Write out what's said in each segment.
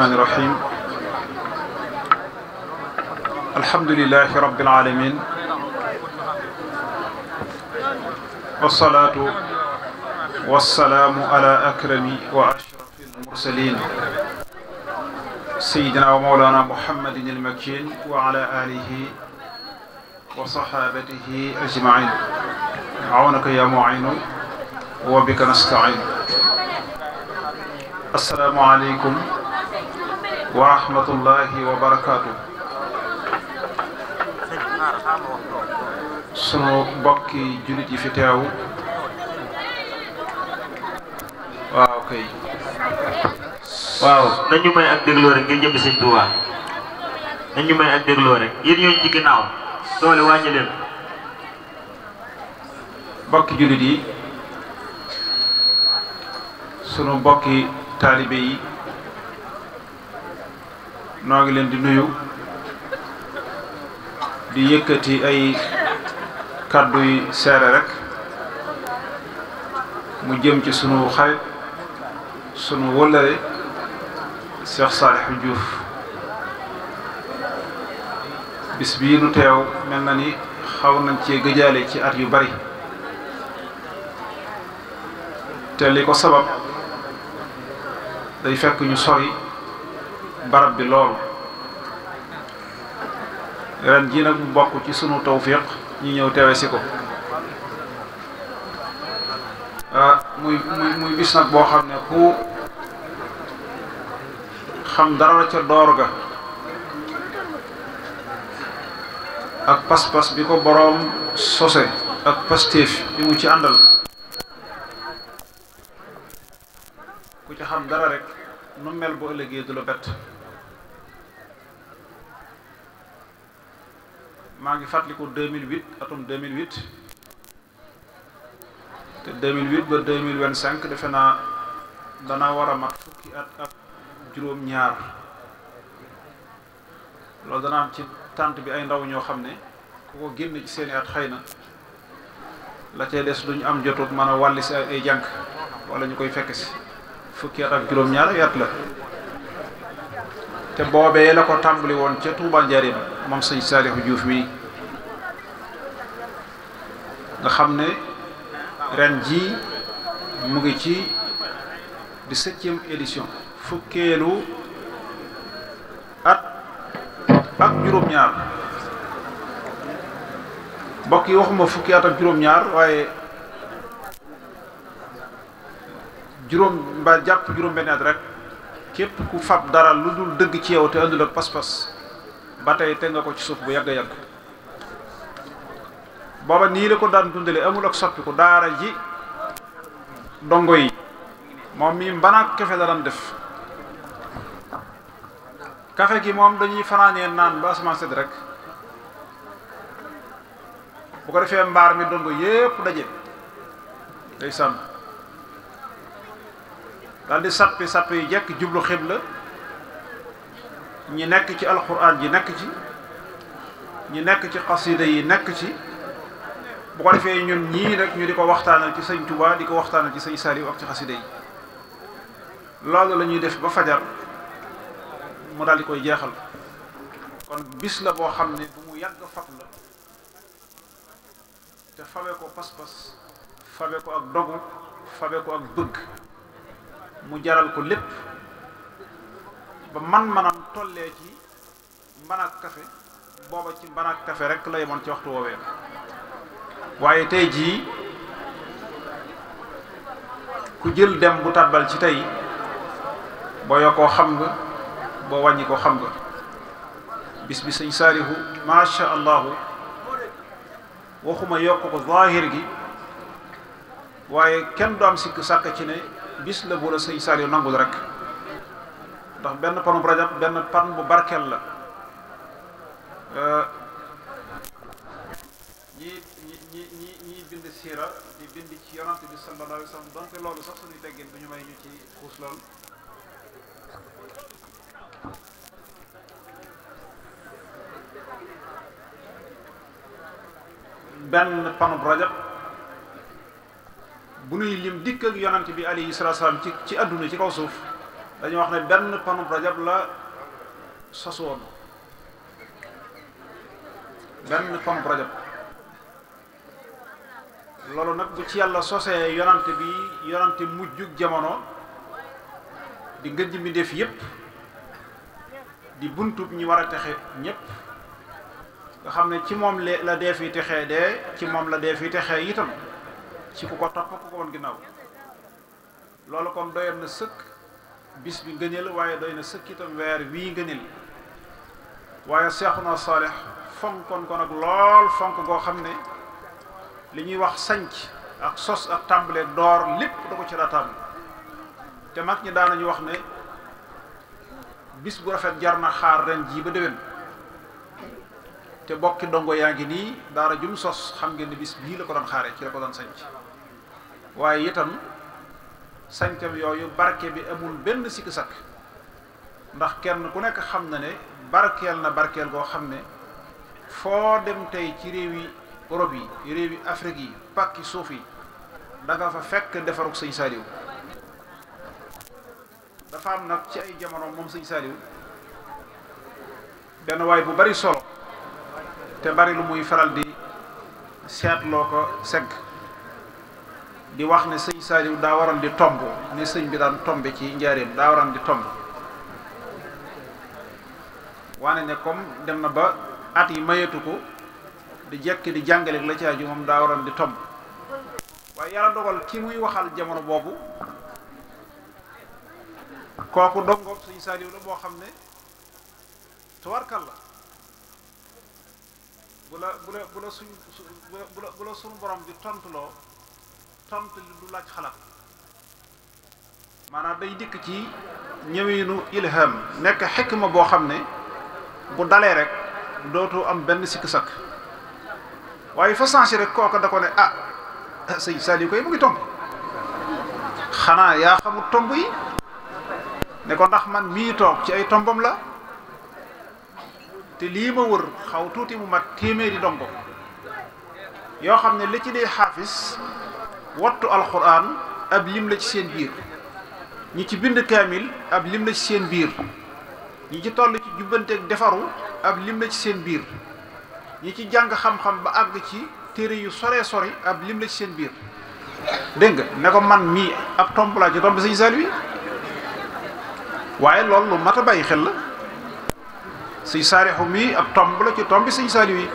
الرحمن الرحيم الحمد لله رب العالمين والصلاة والسلام على أكرم وأشرف المرسلين سيدنا ومولانا محمد المكين وعلى آله وصحابته أجمعين عونك يا معين وبك نستعين السلام عليكم ورحمة الله وبركاته sunu mbokki jullit yi fi teew waaw kay waaw nañu may ak dégloo rek ngir jëm Sëñ Tuubaa nañu may ak dégloo rek yéen ñooñu ci ginnaaw doole wàññi leen mbokki jullit yi sunu mbokki taalibe yi noo ngi leen di nuyu di yëkkati ay kàddu yi seere rek mu jëm ci sunu xarit sunu wëllëre Cheikh Saliou Diouf bis bii nu teew mel na ni xaw nañ cee gëjaale ci at yu bari te li ko sabab day fekk ñu sori barab bi lool ren ji nag mu bokk ci sunu tawfiq ñu ñëw teewe si ko muy bis nag boo xam ne ku xam dara ca door ga ak pas-pas bi ko boroom sose ak pastéef bi mu ci àndal ku ci xam dara rek nu mel bu ëllëgee du la bett maa ngi fàttaliku 2008 atum 2008 te 2008 ba 2025 defe naa dana war a mat fukki at ak juróom-ñaar loolu dana am ci tànt bi ay ndaw ñoo xam ne ku ko génne ci seeni at xëy na la cay des duñu am jotut mën a wàlli si ay jànk wala ñu koy fekk si fukki at ak juróom-ñaar ay at la te boobee la ko tàmbali woon ca Touba Njaaréem moom sëñ Saliou Diouf mi nga xam ne ren ji mu ngi ci 17e édition fukkeelu at ak juróom-ñaar mbokk yi waxuma fukki at ak juróom-ñaar waaye mbaa jàpp juróom-benn at rek képp ku fab dara lu dul dëgg ci yow te andul ak pas-pas ba tey te nga ko ci suuf bu yàgg a yàgg booba nii la ko daan dundale amul ak soppiku daara ji dongo yi moom mii mbanaak kafe la daan def kafe gi moom dañuy fanaanee naan ba asamaan sedd rek bu ko defee mbaar mi dongo yépp daje day sàmm daal di sappi yi jekk jublu xibla ñi nekk ci alxuraan ji nekk ci ñi nekk ci xasida yi nekk ci bu ko defee ñun ñii nag ñu di ko waxtaanal ci sëñ Touba di ko waxtaanal ci sëñ Saliou ak ci xasida yi loolu la ñuy def ba fajar mu daal di koy jeexal kon bis la boo xam ne bu mu yàgg fat la te fabe ko pas-pas fabe ko ak dogu fabe ko ak bëgg mu jaral ko lépp ba man-manam tollee ci mbanak kafe booba ci mbanak kafe rek la yemoon ci waxtu woowee waaye tey jii ku jël dem bu tàbbal ci tey boo yokkoo xam nga boo wàññi ko xam nga bis bi sëñ Saalihu macha allahu waxuma yokk ko zaahir gi waaye kenn du am sikk sàkk ci ne bis la bu la sëñ Saliou nangul rek ndax benn panub rajab benn pan bu barkeel la ñi bind siira di bind ci yonante bi sallallahu alayhi wa sallam donte loolu sax suñuy teggin bu ñu may ñu ci xuus lool benn panub rajab bu nuy lim dikk ak yonante bi alayhi salaatu salaam ci àdduna ci kaw suuf dañu wax ne benn panub rajab la sos woon benn panub rajab loolu nag bu ci yàlla sosee yonante bi yonante mujjug jamono di ngën ji mi def yépp di buntub ñi war a texe ñépp nga xam ne ci moom la dee fi texee dee ci moom la dee fi texee itam ci ku ko topp ku ko woon ginnaaw loolu kon doyoon na sëkk bis bi ngëneel waaye doy na sëkk itam weer wii ngëneel waaye Seexuna Saalix fonkoon ko nag lool fonk goo xam ne li ñuy wax sanc ak sos ak tàmbale door lépp da ko ci daa tàmbali te mag ñi daanañu wax ne bis bu rafet jar na xaar ren jii ba déwén te bokki dongo yaa ngi nii daara jum sos xam ngeen ne bis bii la ko doon xaare ci la ko doon sanc waaye itam sañcam yooyu barke bi amul benn sikki sakk ndax kenn ku nekk xam na ne barkeel goo xam ne foo dem tey ci réewi Europe yi réewi Afrique yi pàkki suuf yi da nga fa fekk defaruk sëñ Saaliw dafa am nag ci ay jamono moom sëñ Saaliw benn waay bu bari solo te bari lu muy faral di seetloo ko segg di wax ne sëñ Saaliw daa waroon di tomb ne sëñ bi daan tombe ci njaareem daa waroon di tomb waane ne comme dem na ba at yi mayeetu ko di jekki di jàngale la ci aju moom daa waroon di tomb waaye yàlla dogal ki muy waxal jamono boobu kooku dongoom sëñ Saaliw la boo xam ne tuwarkal la bu la suñu borom di tontuloo tontu li du laaj xalaat maanaam day dikk ci ñëwinu ilham nekk xikma boo xam ne bu dalee rek dootu am benn sikk sakk waaye fa sensé rek kooka da ko ne sëñ Saaliw koy mu ngi tomb xanaa yaa xamul tomb yi ne ko ndax man mii toog ci ay tombam la te lii ma wër xaw tuuti mu mat téeméeri dongo yoo xam ne li ci dee xaafis wattu alxuraan ab lim la ci seen biir ñi ci bind kaamil ab lim la ci seen biir ñi ci toll ci jubbanteeg defaru ab lim la ci seen biir ñi ci jàng xam-xam ba àgg ci téere yu sore sori ab lim la ci seen biir dégg nga ne ko man mii ab tomb laa ci tomb sëñ Saaliw waaye loolu lu mat a bàyyi xel la sëñ Saalihu mii ab tomb la ci tomb sëñ Saaliw yi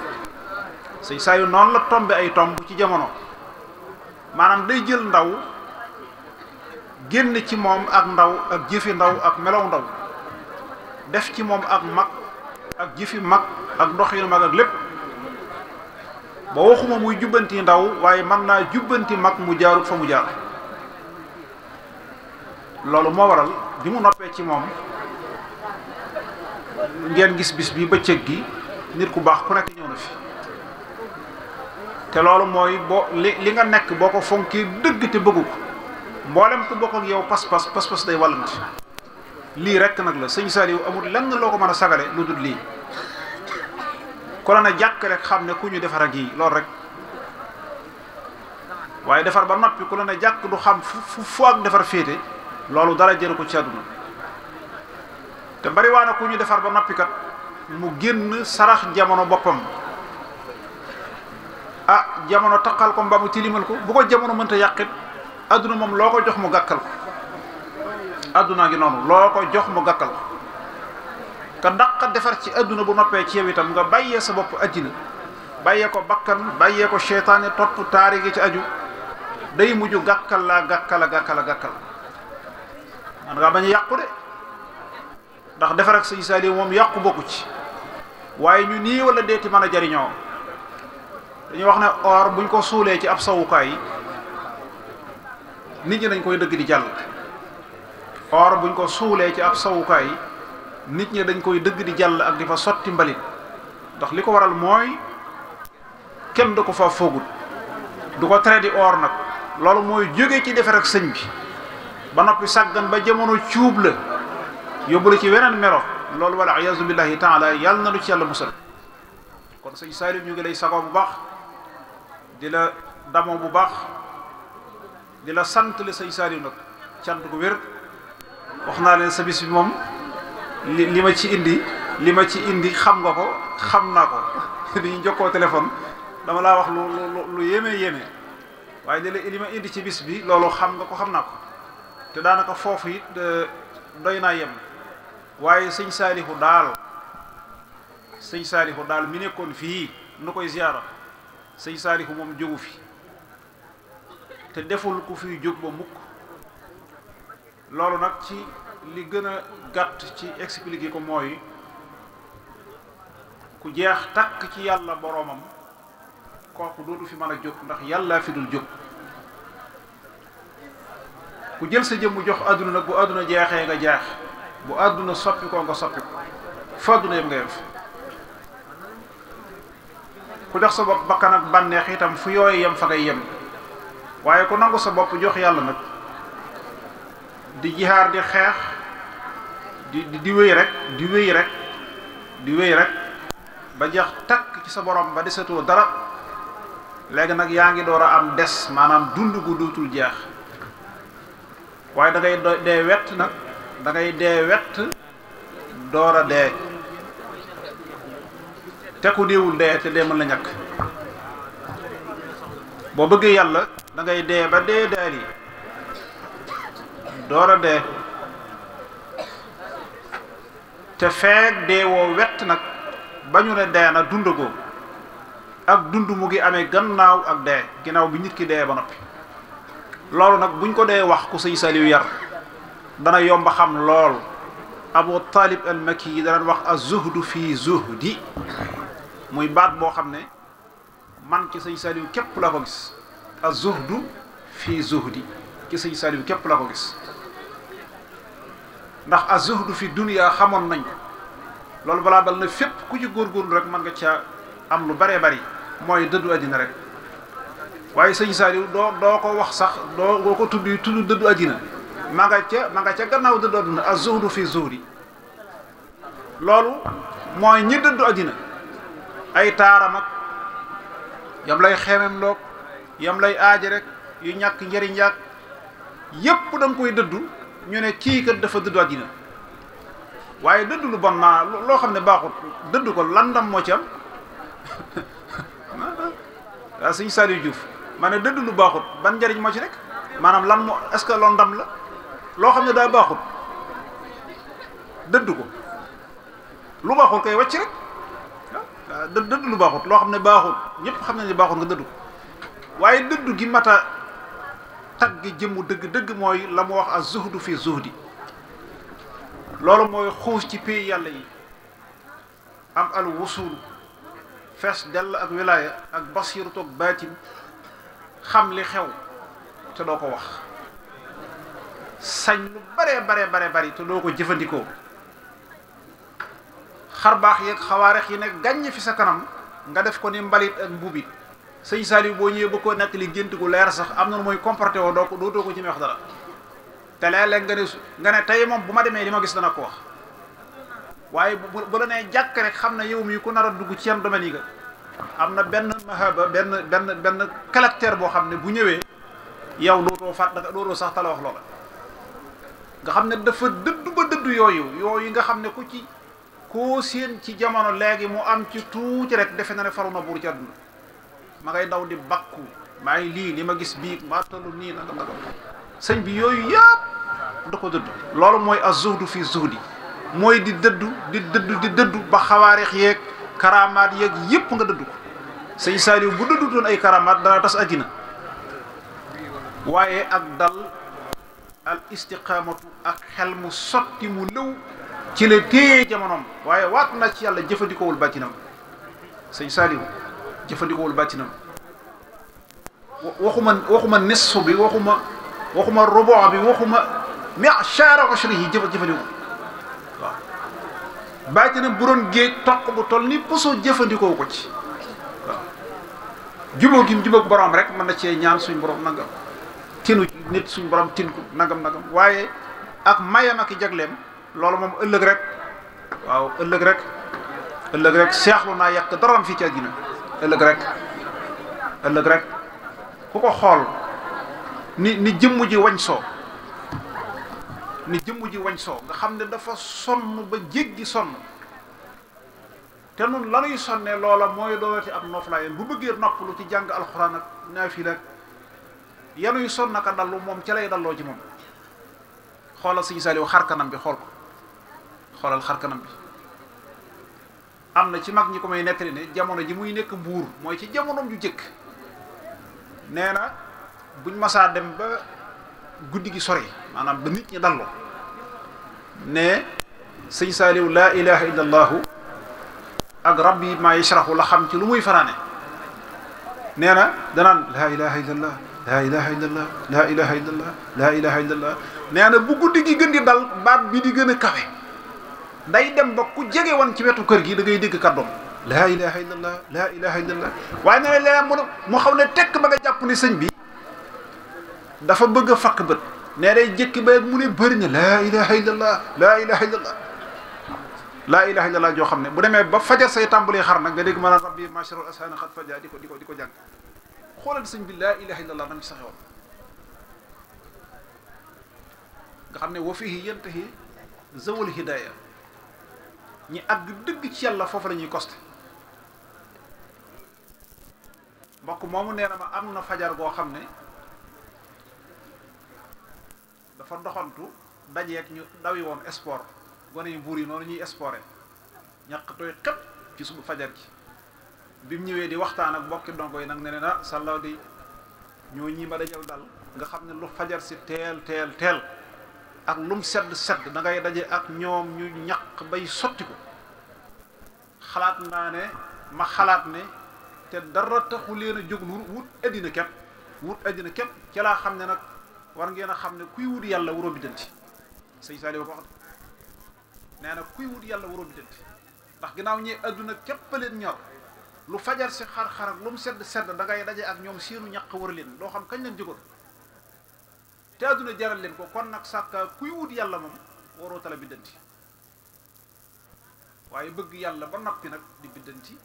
sëñ Saaliw noonu la tombe ay tomb ci jamono maanaam day jël ndaw génn ci moom ak ndaw ak jëfi ndaw ak melow ndaw def ci moom ak mag ak jëfi mag ak doxinu mag ak lépp ba waxuma muy jubbanti ndaw waaye mën naa jubbanti mag mu jaarut fa mu jaar loolu moo waral bi mu noppee ci moom ngeen gis bis bi bëccëg gi nit ku baax ku nekk ñëw na fi te loolu mooy li nga nekk boo ko fonkee dëgg te bëggu ko mboolem ku bokk ak yow pas-pas day wàllant lii rek nag la sëñ Saaliw amul lenn loo ko mën a sagale lu dul lii ku la ne jàkk rek xam ne ku ñu defar ak yi loolu rek waaye defar ba noppi ku la ne jàkk du xam fu ak defar féete loolu dara jëru ko ci àdduna te bari waa na ku ñu defar ba noppi kat mu génn sarax jamono boppam jamono taqal ko mbaa mu tilimal ko bu ko jamono mënta yàqit adduna moom loo ko jox mu gàkkal ko adduna ngi noonu loo ko jox mu gàkkal ko ka daq defar ci adduna bu noppee ci yow itam nga bàyyee sa bopp addina bàyyee ko bakkan bàyyee ko seytaane topp taari gi ci aju day mujj gàkkal man ngaa bañ a yàqu de ndax defar ak sëñ Saaliw moom yàqu bokku ci waaye ñu nii wala deeti mën a jariñoo dañuy wax ne or buñ ko suulee ci ab sawukaay nit ñi dañ koy dëgg di jàll or buñ ko suulee ci ab sawukaay nit ñi dañ koy dëgg di jàll ak di fa sotti mbalit ndax li ko waral mooy kenn du ko fa foogut du ko tere di or nag loolu mooy jóge ci defar ak sëñ bi ba noppi sàggan ba jamono cuub la yóbbu la ci weneen melo loolu wala iyaazu billahi taala yàlla na lu ci yàlla musal kon sëñ Saaliw ñu ngi lay sagoo bu baax di la damoo bu baax di la sant le sëñ Saaliw nag cant gu wér wax naa leen sa bis bi moom li ma ci indi xam nga ko xam naa ko bi ñu jokkoo téléphone dama laa wax lu yéeme waaye li ma indi ci bis bi loolu xam nga ko xam naa ko te daanaka foofu it doy naa yem waaye sëñ Saalihu daal mi nekkoon fii nu koy ziyaara sëñ Saalihu moom jógu fi te deful ku fiy jóg ba mukk loolu nag ci li gën a gàtt ci expliquer ko mooy ku jeex takk ci yàlla boroomam kooku dootu fi mën a jóg ndax yàlla fi dul jóg ku jël sa jëmm jox àdduna nag bu àdduna jeexee nga jeex bu àdduna soppi ko nga soppi ko fa àdduna yem nga yem fi ku jox sa bopp bakkan ak bànneex itam fu yooyu yem fa ngay yem waaye ku nangu sa bopp jox yàlla nag di jihaar di xeex di wéy rek ba jeex takk ci sa borom ba desatoo dara léegi nag yaa ngi door a am des maanaam dund gu dootul jeex waaye da ngay dee wett nag da ngay dee wett door a dee te ku deewul dee te dee mën la ñàkk boo bëggee yàlla da ngay dee ba dee daal yi door a dee te feeg dee woo wett nag ba ñu ne dee na dundagoo ak dund mu ngi amee gannaaw ak dee ginnaaw bi nit ki dee ba noppi loolu nag buñ ko dee wax ku sëñ Saliou yar dana yomba xam lool Abu Talib al-Makki yi dana wax az-zuhdu fi zuhdi muy baat boo xam ne man ci sëñ Saliou képp la ko gis az-zuhdu fi zuhdi ci sëñ Saliou képp la ko gis ndax az-zuhdu fi dunya xamoon nañ loolu balaa bal na fépp ku ci góorgóorlu rek mën nga ca am lu baree bari mooy dëddu àddina rek waaye sëñ Saliou doo ko wax sax doo ko tudd dëddu àddina ma nga ca gannaaw dëddu àddina az-zuhdu fi zuhdi loolu mooy ñi dëddu àddina ay taaram ak yam lay xemem loog yam lay aaji rek yu ñàkk njëriñ yàgg yépp da nga koy dëddu ñu ne kii kat dafa dëddu àddina waaye dëddu lu bon maa loo xam ne baaxut dëddu ko lan ndam moo ci am waaw sëñ Saliou Diouf ma ne dëddu lu baaxut ban njëriñ moo ci nekk maanaam lan moo est-ce que loolu ndam la loo xam ne daa baaxut dëddu ko lu baaxut koy wàcc rek waaw dëddu lu baaxut loo xam ne baaxut ñëpp xam ne ni baaxut nga dëddu ko waaye dëddu gi mata taggi jëmmu dëgg mooy la mu wax az-zuhdu fi zuhdi loolu mooy xuus ci pays yàlla yi am al wusul fees dell ak wilaaya ak basiru toog baatin xam li xew te doo ko wax sañ lu bare bari te doo ko jëfandikoo xar baax yeeg xawaarex yi ne gàññ fi sa kanam nga def ko ni mbalit ak mbubit sëñ Saliou boo ñëwee ba ko nekk li gént gu leer sax am na mooy comporté woo dootoo ko ci wax dara te léeg-léeg nga ne tey moom bu ma demee li ma gis dana ko wax waaye bu la nee jàkk rek xam ne yow mii ku nar a dugg ci yenn domaine yi nga am na benn mahaba benn caractère boo xam ne bu ñëwee yow dootoo sax tala wax loola nga xam ne dafa dëddu ba dëddu yooyu nga xam ne koo séen ci jamono léegi mu am ci tuuti rek defe na ne faru na buur ci àdduna ma ngay daw di bakku maa ngi lii li ma gis bii maa tollu nii nagam sëñ bi yooyu yëpp da ko dëddu loolu mooy az-zuhdu fi zuhdi mooy di dëddu ba xawaareex yeeg karamaat yeeg yëpp nga dëddu ko sëñ Saliou bu dëddu doon ay karamaat dana tas àddina waaye ak dal al istiqaamatu ak xel mu sotti mu lëw ci la téye jamonoom waaye waat na ci yàlla jëfandikoowul bàttinam sëñ Saliou jëfandikoowul bàttinam waxuma nisfu bi waxuma rubu bi waxuma mi'shara ashri yi jëfandikoo waaw bàttinam bu doon géej toq bu toll ni posoo jëfandikoo ko ci waaw jubóo gi mu jubóog borom rek mën na cee ñaan suñ borom nangam tinu nit suñ borom tin ko nangam waaye ak mayam ak i jagleem loolu moom ëllëg rek seexlu naa yàq daram fii ci àddina ëllëg rek ku ko xool ni jëmm ji wañ soo ni jëmm ji wañ soo nga xam ne dafa sonn ba jéggi sonn te nun lanuy sonnee loola mooy doolati ab noflaayam bu bëggee noppalu ci jàng alxuraan ak naafila ak yanuy sonn naka dallu moom ca lay dalloo ci moom xoolal sëñ Saaliw xarkanam bi xool ko xoolal xarkanam bi am na ci mag ñi ko may nettali ne jamono ji muy nekk Mbuur mooy ci jamonoom ju jëkk nee na buñ masaa dem ba guddi gi sori maanaam ba nit ñi dalloo ne sëñ Saaliw laa ilaha illa allahu ak rabbi maa yashrahu la xam ci lu muy fanaane nee na danaan laa ilaha illa allah laa ilaha illa allah laa ilaha illa allah laa ilaha illa allah nee na bu guddi gi gën di dal baat bi di gën a kawe day dem ba ku jege woon ci wetu kër gi da ngay dégg kàddoom laa ilaha illa allah laa ilaha illa allah waaye nee na leneen mu xaw ne tekk ba nga jàpp ne sëñ bi dafa bëgg a fakk bët nee day jëkki ba mu ne bëri na laa ilaha illa allah laa ilaha illa allah laa ilaha illa allah joo xam ne bu demee ba fajar say tàmbalee xar nag nga dégg maanaam rabbi masharul asana xat faja di ko jàng xoolal sëñ bi laa ilaha illa allah nam ci saxewoon nga xam ne wa fihi yantahi zawul hidaya ñi àgg dëgg ci yàlla foofu la ñuy costé mbokk moomu nee na ma am na fajar goo xam ne dafa doxantu dajeeg ñu dawi woon sport gone yu buur yi noonu ñuy sporté ñàq tooy xëpp ci suba fajar gi bi mu ñëwee di waxtaan ak mbokki dongo yi nag ne na sàllaw di ñoo ñii ma dajal dal nga xam ne lu fajar si teel ak lum sedd da ngay daje ak ñoom ñu ñaq bay sotti ko xalaat naa ne ma xalaat ne te dara taxu leen a jóg lu wut addina képp ci laa xam ne nag war ngeen a xam ne kuy wut yàlla waroo biddanti sëñ Saaliw ko wax nee na kuy wut yàlla waroo biddanti ndax ginnaaw ñee adduna képp leen ñor lu fajar si xar-xar ak lu mu sedd da ngay daje ak ñoom seenu ñaq war leen doo xam kañ leen jógoon te adduna jaral leen ko kon nag sàkka kuy wut yàlla moom waroo tala biddanti waaye bëgg yàlla ba noppi nag di biddanti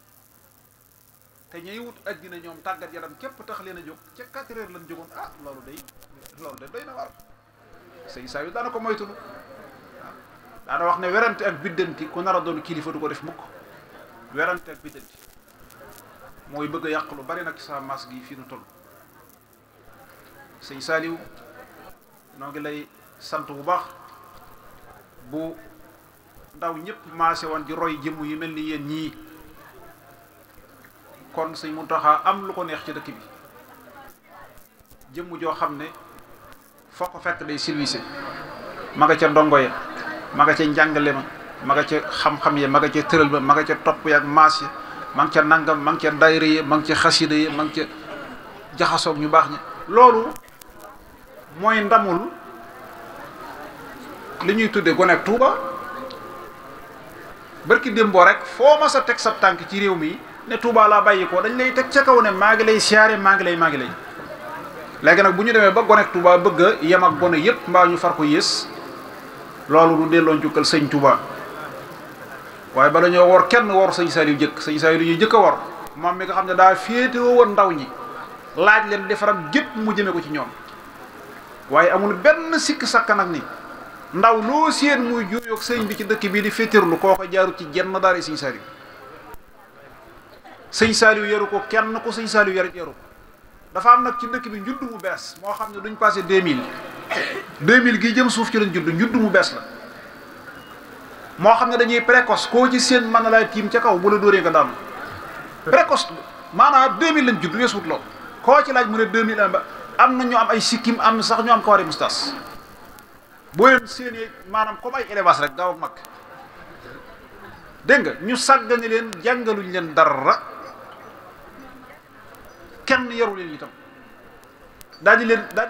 te ñay wut addina ñoom tàggat yaram képp tax leen a jóg ca 4 heures lañ jógoon loolu de doy na war sëñ saa yu daana ko moytulu waaw daana wax ne werante ak biddanti ku nar a doon kilifa du ko def mukk werante ak biddanti mooy bëgg a yàq lu bari nag ci sa mas gi fii nu toll sëñ Saaliw noo ngi lay sant bu baax bu ndaw ñëpp maase woon di roy jëmm yi mel ni yéen ñii kon sëñ Muntaxa am lu ko neex ci dëkk bi jëmm joo xam ne foo ko fekk day silwise ma nga ca ndongo ya ma nga ca njàngale ma nga ca xam-xam ya ma nga ca tëral ba ma nga ca topp ya ak maas ya ma nga ca nangam ma nga ca dayre ya ma nga ca xasida ya ma nga ca jaxasoog ñu baax ñi loolu mooy ndamul li ñuy tudde gone ak Tuuba barki démboo rek foo ma sa teg sa tànk ci réew mi ne Tuuba laa bàyyi ko dañ lay teg ca kaw ne maa ngi lay siyaare maa ngi lay léegi nag bu ñu demee ba gone ak Tuuba bëgg a yem ak gone yépp mbaa ñu far ko yées loolu du delloo njukkal sëñ Tuuba waaye bala ñoo wor kenn wor sëñ Saaliw sëñ Saaliw ñuy jëkk a wor moom mi nga xam ne daa féetewoo woon ndaw ñi laaj leen defaram gépp mu jëme ko ci ñoom waaye amul benn sikk sakka nag ni ndaw loo séen muy juuyoog sëñ bi ci dëkk bii di féetirlu kooko jaarut ci jenn daara sëñ Saaliw yaru ko kenn ku sëñ Saaliw yaru ko dafa am nag ci dëkk bi njudd mu bees moo xam ne duñ passé 2000 gi jëm suuf ci lañ judd njudd mu bees la moo xam ne dañuy précoce koo ci seen mën na laa tiim ca kaw bu la dóoree nga daanu précoce maanaam 2000 lañ judd weesuut lool koo ci laaj mu ne 2000 ba am na ñu am ay sikkim am na sax ñu am kawari mustas boo leen séenee maanaam comme ay élevage rek gaaw ak mag dégg nga ñu sàggane leen jàngaluñ leen dara kenn yaru leen itam daal di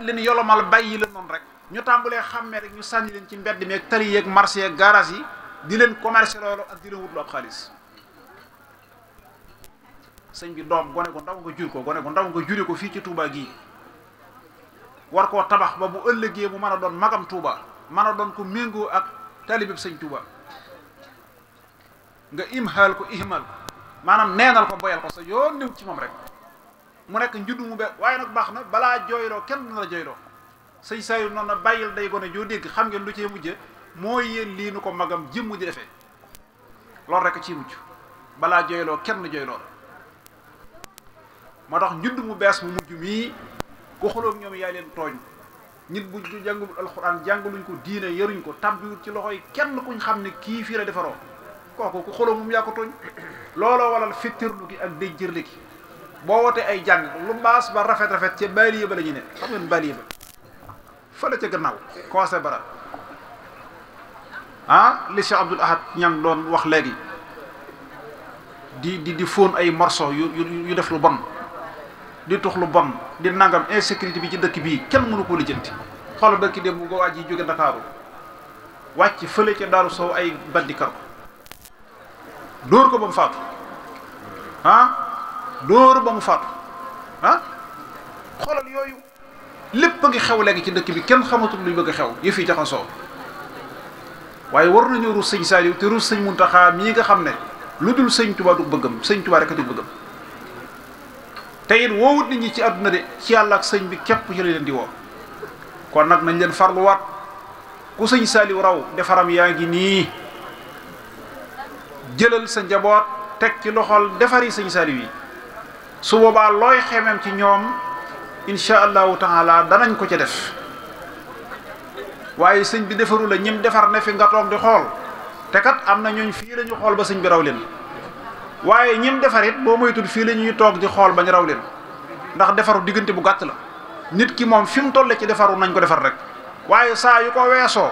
leen yolomal bàyyi leen noonu rek ñu tàmbalee xàmmee rek ñu sànni leen ci mbedd mi ak tali yeeg marché yeeg garage yi di leen commerce loolu ak di leen wutlu ab xaalis sëñ bi doom gone gu ndaw nga jur ko gone gu ndaw nga jure ko fii ci Touba gii war koo tabax ba bu ëllëgee mu mën a doon magam Touba mën a doon ko méngoo ak talibeb sëñ Touba nga imhaal ko ihmal ko maanaam neenal ko boyal ko sa yoon néew ci moom rek mu nekk njuddu mu be waaye nag baax na balaa jooyloo kenn dina la jooyloo sëñ Saliou noonu na bàyyil day gone joo dégg xam ngeen lu cee mujje mooy yéen lii nu ko magam jëmm di defee loolu rek ciy mujj balaa jooyloo kenn jooyloo la moo tax njudd mu bees mu mujj mii ku xuloog ñoom yaay leen tooñ nit bu jàngul alxuraan jàngaluñ ko diine yaruñ ko tàbbiwut ci loxoy kenn kuñ xam ne kii fii la defaroo kooku ku xuloog moom yaa ko tooñ looloo walal fittirlu gi ak déjjërli gi boo wootee ay jàng lu baas ba rafet ca baaliye ba la ñu ne xam ngeen baaliye ba fële ca gannaaw conseil bara li Cheikh Abdoul Ahad ñang doon wax léegi di fóon ay morceau yu def lu bon di tux lu bon di nangam insécurité bi ci dëkk bii kenn mënu ko lijjanti xoolal dëkk dem bu ko waaj yi jóge Ndakaaru wàcc fële ca Daaru Sow ay bandikar ko dóor ko ba mu faatu dóor ba mu faatu xoolal yooyu lépp a ngi xew léegi ci dëkk bi kenn xamatul luy bëgg a xew yëf yi jaxasoo waaye war nañu rus sëñ Saliou te rus sëñ Muntaxa mii nga xam ne lu dul sëñ Tuubaa du bëggam sëñ Tuubaa rek a du bëggam te it woowut nit ñi ci àdduna de ci yàlla ak sëñ bi képp ci la leen di woo kon nag nañ leen farluwaat ku sëñ Saliou raw defaram yaa ngi nii jëlal sa njaboot teg ci loxol defari sëñ Saliou yi su boobaa looy xemem ci ñoom insha allahu taala danañ ko ca def waaye sëñ bi defaru la ñim defar ne fi nga toog di xool te kat am na ñooñ fii la ñu xool ba sëñ bi raw leen waaye ñim defar it boo moytul fii la ñuy toog di xool bañ raw leen ndax defaru diggante bu gàtt la nit ki moom fi mu tolle ci defaru nañ ko defar rek waaye saa yu ko weesoo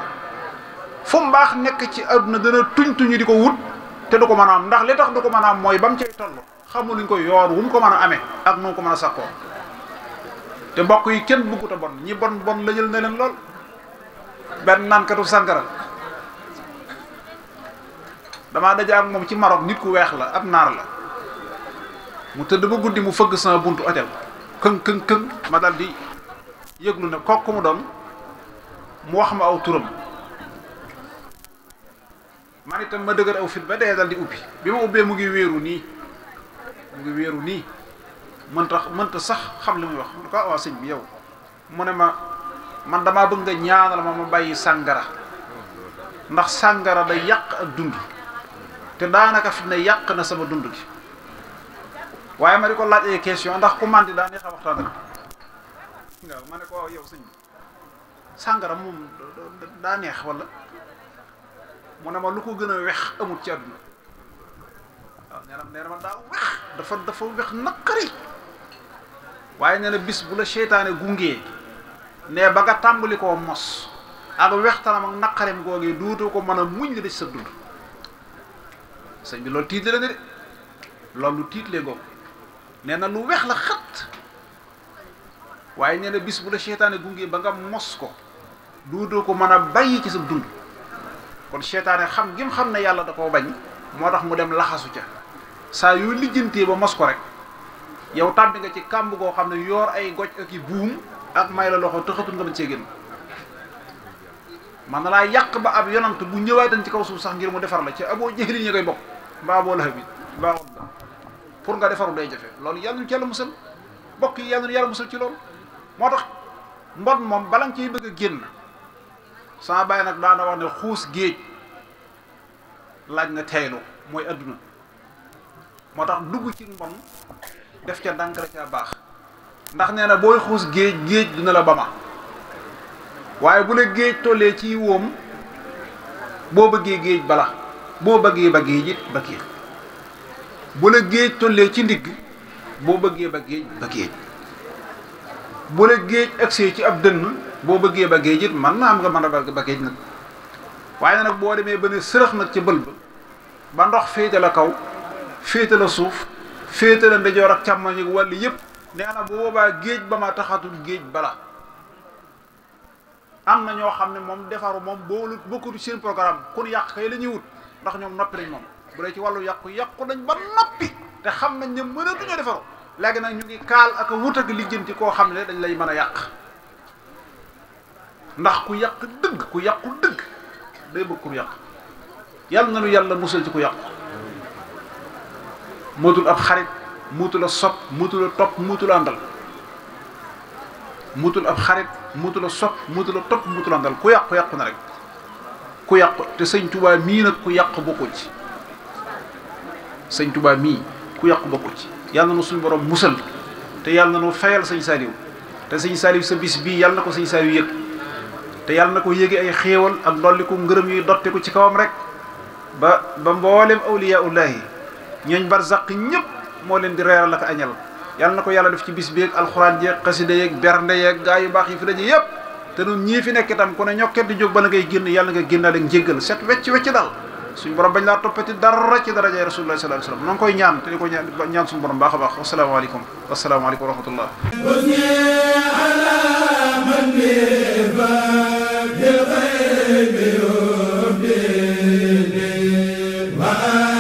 fu mu baax nekk ci àdduna dana tuñ di ko wut te du ko mën a am ndax li tax du ko mën a am mooy ba mu cay toll xamuluñ ko yoor wu mu ko mën a amee ak nu ko mën a sakkoo te mbokk yi kenn bëggut a bon ñi bon la jël na leen lool benn naankatu sàngara damaa daje ak moom ci Maroc nit ku weex la ab naar la mu tëdd ba guddi mu fëgg sama buntu hôtel këng ma dal di yëglu ne kooku mu doon mu wax ma aw turam man itam ma dëgër aw fit ba dee dal di ubbi bi ma ubbee mu ngi wéeru nii mënta sax xam li muy wax mu ne ko waa sëñ bi yow mu ne ma man damaa bëgg nga ñaanal ma bàyyi sàngara ndax sàngara day yàq ak dund te daanaka fi ne yàq na sama dund gi waaye ma di ko laaj ay question ndax ku mandi daa neex a waxtaan rek waaw ma ne ko yow sëñ bi sàngara moom daa neex wala mu ne ma lu ko gën a wex amut ci àdduna waaw nee na ma daa wex dafa wex naqari waaye nee na bis bu la seytaane gungee ne ba nga tàmbali koo mos ak wextanam ak naqareem googee duutoo ko mën a muñ li des sa dund sëñ bi loolu tiitle la ne de loolu lu tiitlee googu nee na lu wex la xat waaye nee na bis bu la seytaane gungee ba nga mos ko duutoo ko mën a bàyyi ci sa dund kon seytaane xam gim xam ne yàlla da koo bañ moo tax mu dem laxasu ca saa yoo lijjantee ba mos ko rek yow tàbbi nga ci kàmb goo xam ne yoor ay goj ak i buum ak may la loxo tëxatul nga mën cee génn man na laa yàq ba ab yonant bu ñëwaatan ci kaw suuf sax ngir mu defar la ci aboo jëxli ñi koy bokk mbaa boo laxa bi mbaa wot ba pour nga defaru day jafe loolu yàlla ñu ci yàlla musal bokk yi yàlla ñu yàlla musal ci loolu moo tax mbon moom bala nga ciy bëgg a génn sama bàyyi nag daana wax ne xuus géej laaj nga teeylu mooy adduna moo tax dugg ci mbon def ca ndànk rek ca baax ndax nee na booy xuus géej dina la bama waaye bu la géej tollee ci wóom boo bëggee géej bala boo bëggee ba géej it ba géej bu la géej tollee ci ndigg boo bëggee ba géej ba géej bu la géej agsee ci ab dënn boo bëggee ba géej it man naa am nga mën a ba géej nag waaye nag boo demee ba ne sërëx nag ca bël ba ndox féete la kaw féete la suuf féete la ndejoor ak càmmoñ ak wàll yépp nee na bu boobaa géej ba ma taxatul géej bala am na ñoo xam ne moom defaru moom bokkul seen programme kun yàq kay la ñuy wut ndax ñoom noppi nañ moom bu dee ci wàllu yàqu nañ ba noppi te xam nañ ne mënatuñoo defaru léegi nag ñu ngi kaal ak a wut ak lijjanti koo xam ne dañ lay mën a yàq ndax ku yàq dëgg day bëgg ku yàq yàlla na nu yàlla musal ci ku yàqu mootul ab xarit muutu la sopp muutu la topp muutu la àndal mutul ab xarit mutul a sopp mutul a topp mutul a ndal ku yàqu yàqu na rek ku yàqu te sëñ Tuubaa mii nag ku yàqu bokkul ci sëñ Tuubaa mii ku yàqu bokkul ci yàlla na suñu borom musal te yàlla na nu fayal sëñ Saliou te sëñ Saliou sa bis bii yàlla na ko sëñ Saliou yëg te yàlla na ko yéege ay xéewal ak dolli ko ngërëm yuy dotte ko ci kawam rek ba mboolem awliyaullahi ñooñ barzaq ñëpp moo leen di reeral ak añal yàlla na ko yàlla def ci bis bi ak alxuraan jeeg xasida yeeg bernde yeeg gaa yu baax yi fi daje yëpp te nun ñii fi nekk itam ku ne ñokket di jóg bala ngay génn yàlla nga génnaale njéggal set wecc daal suñu borom bañ laa toppati dara ci darajay rasulullah sallallahu alayhi wasallam noo ngi koy ñaan te di ko ñaan suñu borom baax a baax wasalaamaaleykum wa rahmatullah wa